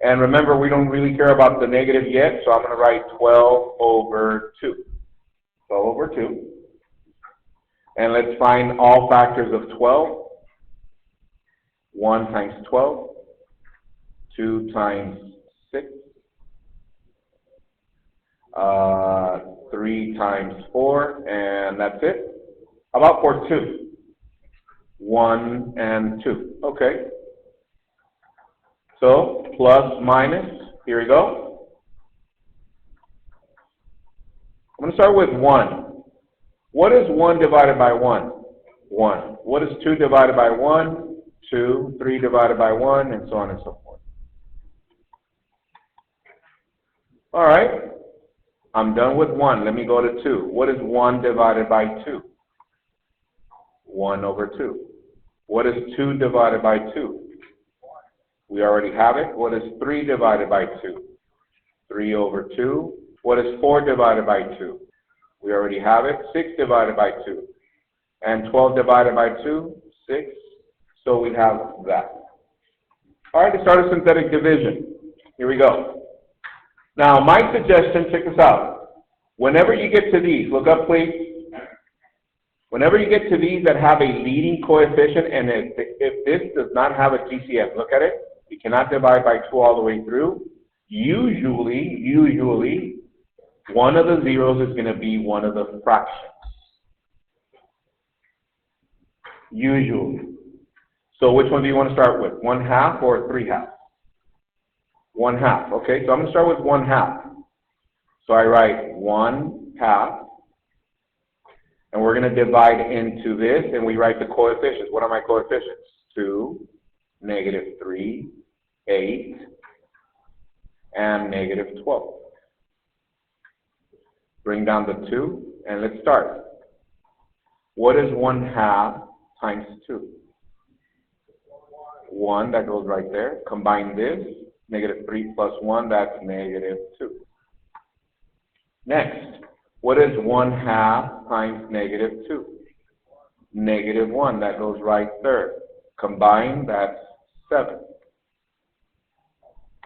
And remember, we don't really care about the negative yet, so I'm going to write 12 over 2. 12 over 2. And let's find all factors of 12. 1 times 12. 2 times 6. 3 times 4, and that's it. How about for 2? 1 and 2. Okay. So, plus, minus, here we go. I'm going to start with 1. What is 1 divided by 1? 1. What is 2 divided by 1? 2. 3 divided by 1, and so on and so forth. All right. I'm done with 1. Let me go to 2. What is 1 divided by 2? 1 over 2. What is 2 divided by 2? We already have it. What is 3 divided by 2? 3 over 2. What is 4 divided by 2? We already have it. 6 divided by 2. And 12 divided by 2? 6. So we have that. All right, to start a synthetic division. Here we go. Now, my suggestion, check this out. Whenever you get to these, look up, please. Whenever you get to these that have a leading coefficient, and if this does not have a GCF, look at it. You cannot divide by 2 all the way through. Usually, one of the zeros is going to be one of the fractions. Usually. So which one do you want to start with? 1/2 or 3/2? 1/2. Okay, so I'm going to start with 1/2. So I write 1/2. And we're going to divide into this, and we write the coefficients. What are my coefficients? 2, -3, 8, and -12. Bring down the 2, and let's start. What is 1/2 times 2? 1, that goes right there. Combine this, -3 plus 1, that's -2. Next, what is 1/2 times -2? -1, that goes right there. Combine, that's 7.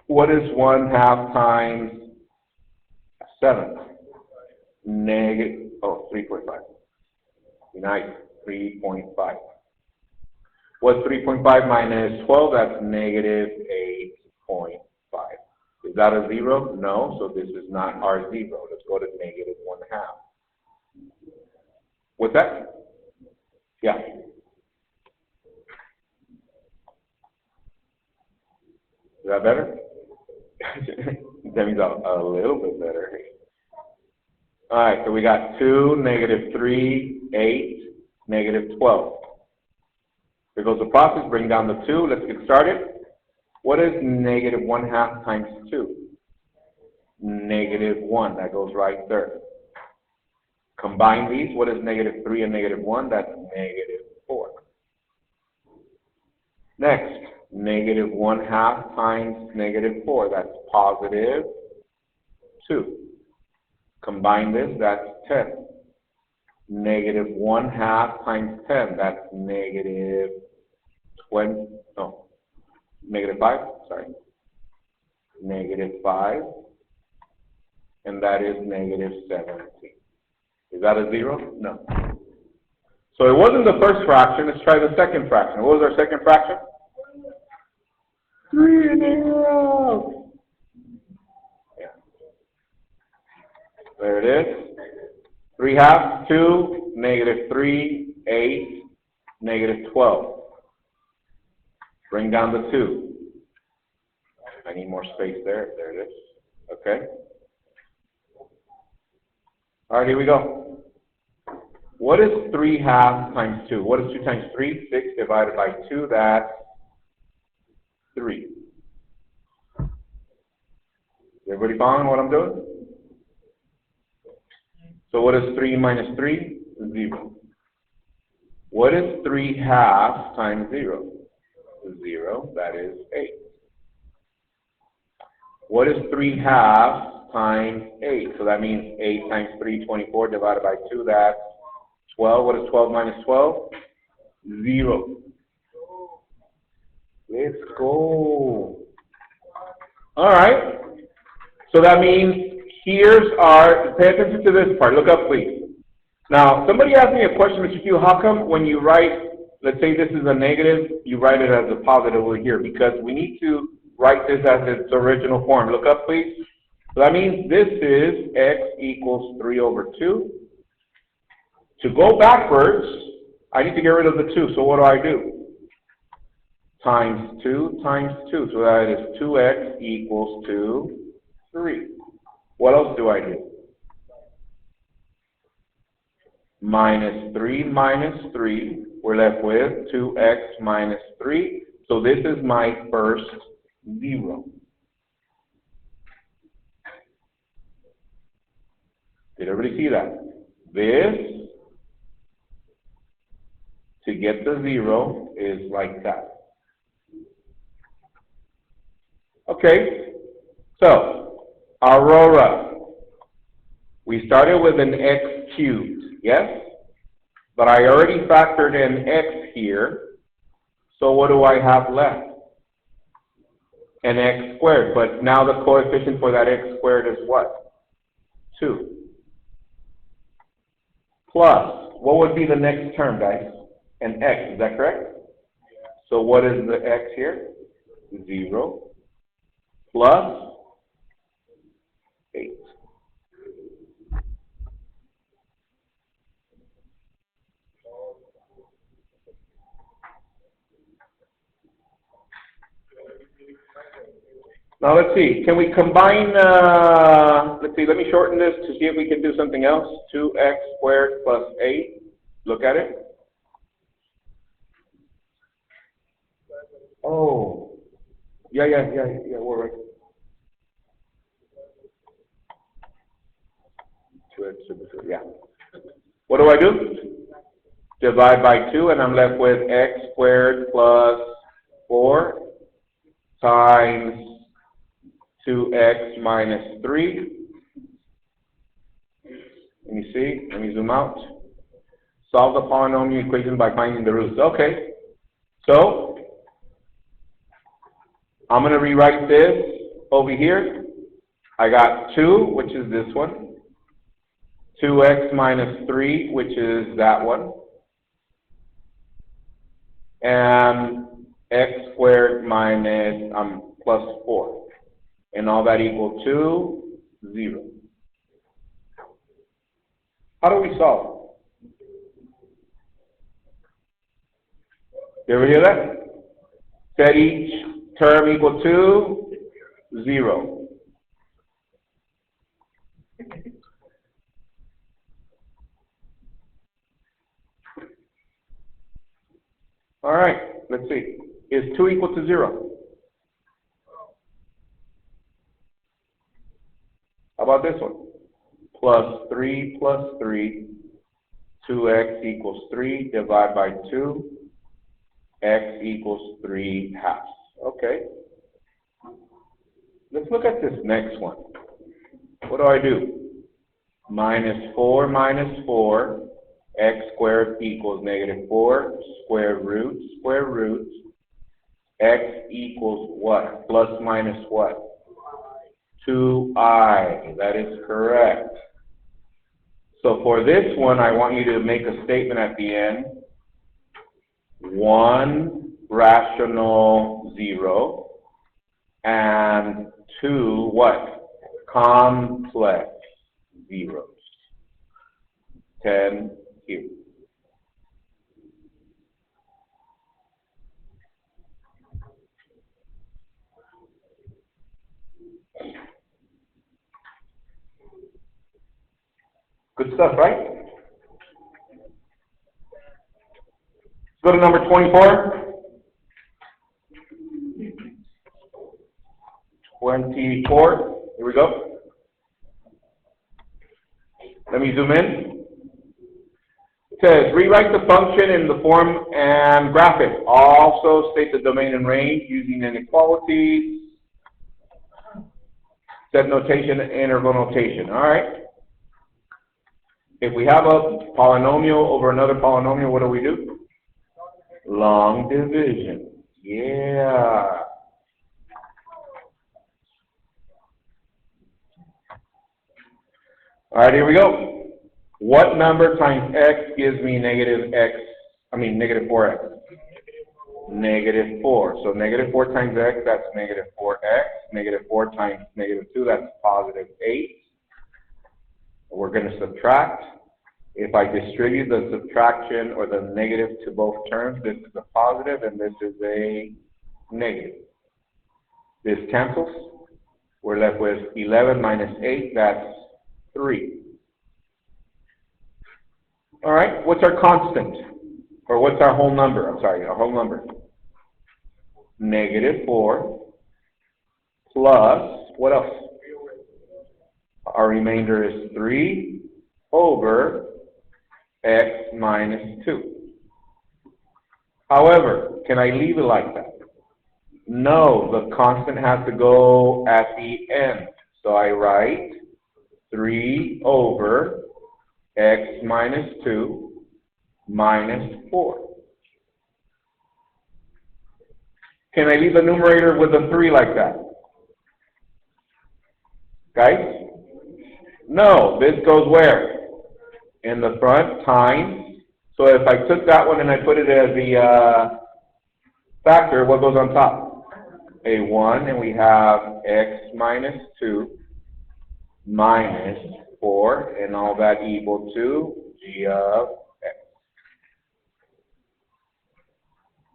What is 1/2 times 7? 3.5. Nice, 3.5. What's 3.5 minus 12? That's -8.5. Is that a 0? No, so this is not our 0. Let's go to -1/2. What's that? Yeah. Is that better? That means a little bit better. All right, so we got 2, -3, 8, -12. Here goes the process. Bring down the 2. Let's get started. What is -1/2 times 2? -1. That goes right there. Combine these. What is -3 and -1? That's -4. Next, -1/2 times -4. That's +2. Combine this. That's 10. -1/2 times 10. That's -20. No. -5, sorry. -5, and that is -17. Is that a 0? No. So it wasn't the first fraction. Let's try the second fraction. What was our second fraction? 3/0. Yeah. There it is. 3/2, 2, -3, 8, -12. Bring down the 2. I need more space there. There it is. Okay. All right, here we go. What is 3/2 times 2? What is 2 times 3? 6 divided by 2, that's 3. Everybody following what I'm doing? So what is 3 minus 3? 0. What is 3/2 times 0? 0, that is 8. What is 3/2 times 8? So that means 8 times 3, 24, divided by 2, that's 12. What is 12 minus 12? 0. Let's go. All right. So that means here's our, pay attention to this part. Look up, please. Now, somebody asked me a question, Mr. Q, how come when you write, let's say this is a negative, you write it as a positive over here? Because we need to write this as its original form. Look up, please. So that means this is x equals 3 over 2. To go backwards, I need to get rid of the 2. So what do? Times 2 times 2. So that is 2x equals 3. What else do I do? Minus 3 minus 3. We're left with 2x minus 3. So this is my first 0. Did everybody see that? This, to get the 0, is like that. Okay, so, Aurora, we started with an x cubed, yes? But I already factored in x here, so what do I have left? An x squared, but now the coefficient for that x squared is what? 2. Plus, what would be the next term, guys? An x, is that correct? So what is the x here? 0 plus 8. Now let's see, can we combine, let's see, let me shorten this to see if we can do something else. 2x squared plus 8, look at it. Oh, yeah, we're right. 2x super 3, yeah. What do? Divide by 2, and I'm left with x squared plus 4 times 2x minus 3. Let me see. Let me zoom out. Solve the polynomial equation by finding the roots. Okay. So, I'm going to rewrite this over here. I got 2, which is this one. 2x minus 3, which is that one. And x squared minus plus 4. And all that equal to 0. How do we solve? Did we hear that? Set each term equal to 0. All right, let's see. Is 2 equal to 0? How about this one? Plus 3 plus 3, 2x equals 3, divide by 2, x equals 3 halves. Okay. Let's look at this next one. What do? Minus 4, x squared equals negative 4, square root, x equals what? Plus minus what? 2i. That is correct. So for this one, I want you to make a statement at the end. 1 rational 0 and 2 what? Complex zeros. 10 here. Good stuff, right? Let's go to number 24. 24. Here we go. Let me zoom in. It says, rewrite the function in the form and graph it. Also state the domain and range using inequalities. Set notation and interval notation. All right. If we have a polynomial over another polynomial, what do? Long division. Yeah. All right, here we go. What number times x gives me negative 4x? Negative 4. So negative 4 times x, that's negative 4x. Negative 4 times negative 2, that's positive 8. We're going to subtract. If I distribute the subtraction or the negative to both terms, this is a positive and this is a negative. This cancels. We're left with 11 minus 8, that's 3. All right, what's our constant? Or what's our whole number? I'm sorry, our whole number. Negative 4 plus, what else? Our remainder is 3 over x minus 2. However, can I leave it like that? No, the constant has to go at the end. So I write 3 over x minus 2 minus 4. Can I leave the numerator with a 3 like that? Guys? No, this goes where? In the front, times. So if I took that one and I put it as the factor, what goes on top? A 1, and we have x minus 2 minus 4, and all that equal to g of x.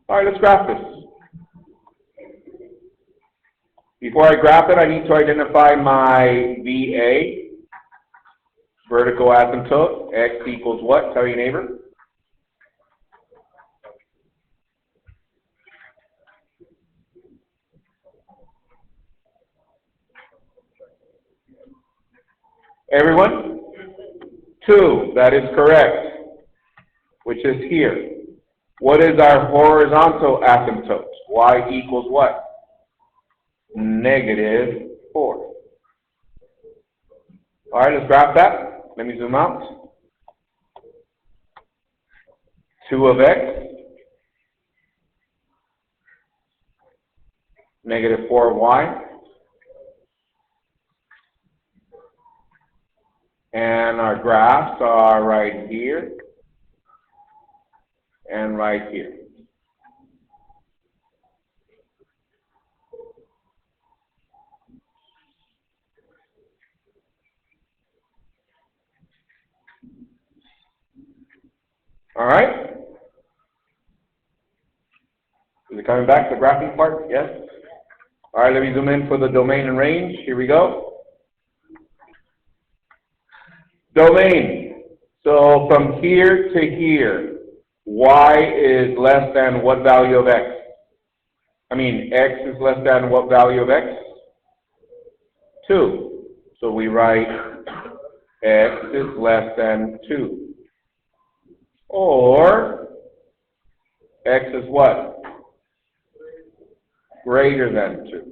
All right, let's graph this. Before I graph it, I need to identify my VA, vertical asymptote. X equals what? Tell your neighbor. Everyone? 2, that is correct, which is here. What is our horizontal asymptote? Y equals what? Negative 4. All right, let's graph that. Let me zoom out. 2 of x, negative 4 of y, and our graphs are right here and right here. All right? Is it coming back to the graphing part? Yes? All right, let me zoom in for the domain and range. Here we go. Domain. So from here to here, y is less than what value of x? X is less than what value of x? 2. So we write x is less than 2. Or x is what? Greater than 2.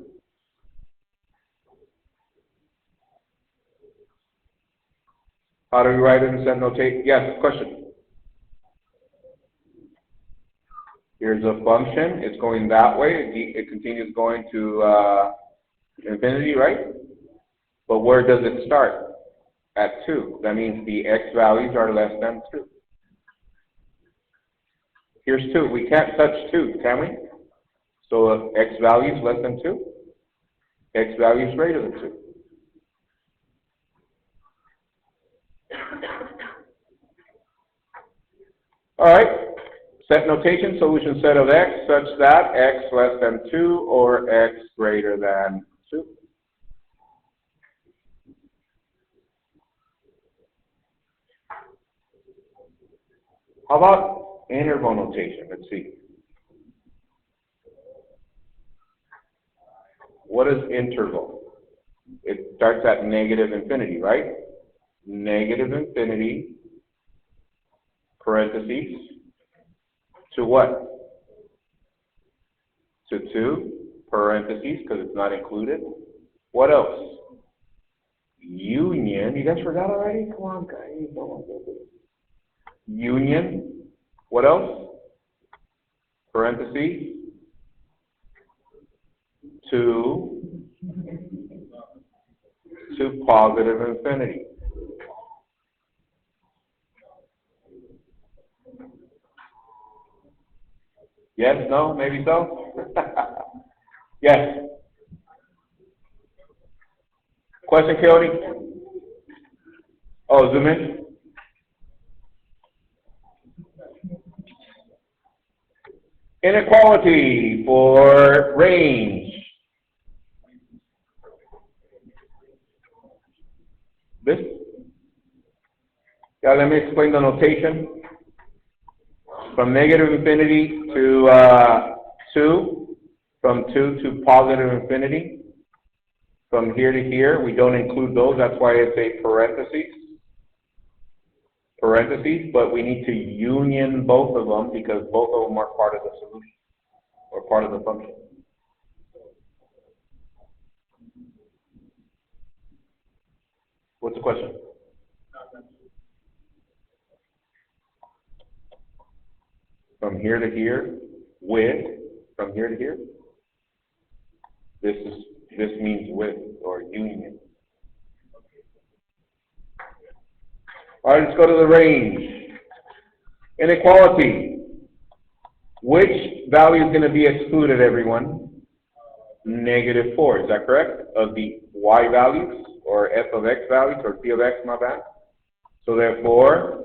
How do we write it in set notation? Yes, question. Here's a function. It's going that way. It continues going to infinity, right? But where does it start? At 2. That means the x values are less than 2. Here's 2. We can't touch 2, can we? So if x value is less than 2, x value is greater than 2. All right. Set notation, solution set of x such that x less than 2 or x greater than 2. How about interval notation? Let's see. What is interval? It starts at negative infinity, right? Negative infinity, parentheses, to what? To 2, parentheses, because it's not included. What else? Union. You guys forgot already? Come on, guys. Union. What else? Parentheses. to positive infinity. Yes, no, maybe so? Yes. Question, Coyote? Oh, zoom in. Inequality for range. This? Yeah, let me explain the notation. From negative infinity to 2, from 2 to positive infinity. From here to here, we don't include those, that's why it's a parentheses, but we need to union both of them because both of them are part of the solution, or part of the function. What's the question? From here to here, from here to here, this means with, or union. All right, let's go to the range. Inequality. Which value is going to be excluded, everyone? -4, is that correct? Of the y values, or f of x values, or g of x, my bad. So therefore,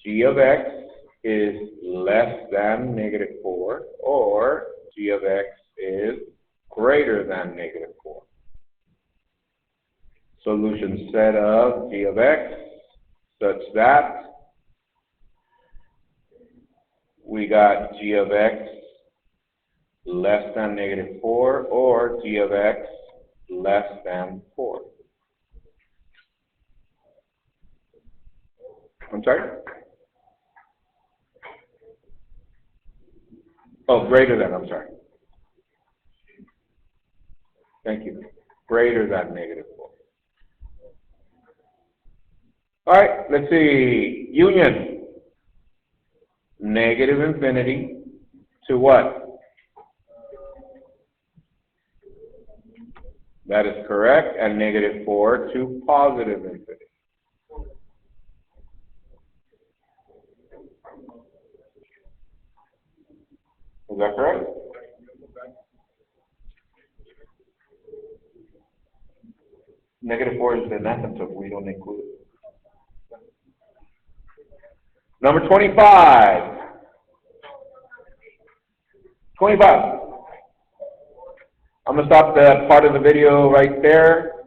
g of x is less than -4, or g of x is greater than -4. Solution set of g of x such that we got g of x less than -4 or g of x less than 4. I'm sorry? Oh, greater than, I'm sorry. Thank you. Greater than -4. All right, let's see. Union. Negative infinity to what? That is correct, and -4 to positive infinity. Is that correct? -4 is the anathema, so we don't include it. Number 25. 25. I'm going to stop the part of the video right there.